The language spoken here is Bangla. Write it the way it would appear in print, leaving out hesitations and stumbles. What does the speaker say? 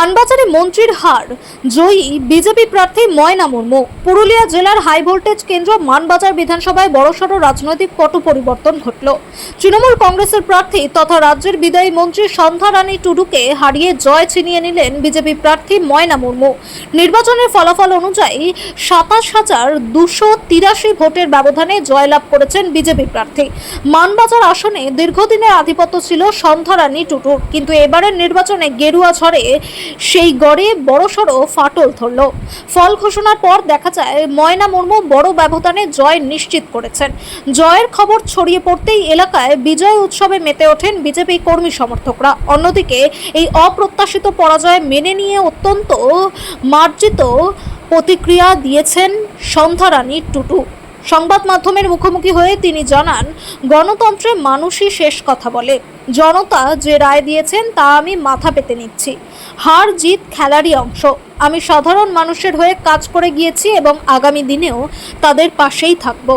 মানবাজারে মন্ত্রীর হার, জয়ী বিজেপি প্রার্থী ময়না মুর্মু। পুরুলিয়া জেলার হাই ভোল্টেজ কেন্দ্র মানবাজার বিধানসভায় বড়সড় রাজনৈতিক পট পরিবর্তন ঘটল। তৃণমূল কংগ্রেসের প্রার্থী তথা রাজ্যের বিদায়ী মন্ত্রী সন্ধ্যা রানী টুডুকে হারিয়ে জয় ছিনিয়ে নিলেন বিজেপি প্রার্থী ময়না মুর্মু। নির্বাচনের ফলাফল অনুযায়ী ২৭,২৮৩ ভোটের ব্যবধানে জয়লাভ করেছেন বিজেপি প্রার্থী। মানবাজার আসনে দীর্ঘদিনের আধিপত্য ছিল সন্ধ্যা রানী টুডুর, কিন্তু এবারের নির্বাচনে গেরুয়া ঝড়ে সেই গড়ে বড়সড় ফাটল ধরল। ফল ঘোষণার পর দেখা যায় ময়না মুর্মু বড় ব্যবধানে জয় নিশ্চিত করেছেন। জয়ের খবর ছড়িয়ে পড়তেই এলাকায় বিজয় উৎসবে মেতে ওঠেন বিজেপি কর্মী সমর্থকরা। অন্যদিকে এই অপ্রত্যাশিত পরাজয় মেনে নিয়ে অত্যন্ত মার্জিত প্রতিক্রিয়া দিয়েছেন সন্ধ্যা রানী টুডু। সংবাদ মাধ্যমের মুখোমুখি হয়ে তিনি জানান, গণতন্ত্রে মানুষই শেষ কথা বলে। জনতা যে রায় দিয়েছেন তা আমি মাথা পেতে নিচ্ছি। হার জিত খেলারই অংশ। আমি সাধারণ মানুষের হয়ে কাজ করে গিয়েছি এবং আগামী দিনেও তাদের পাশেই থাকব।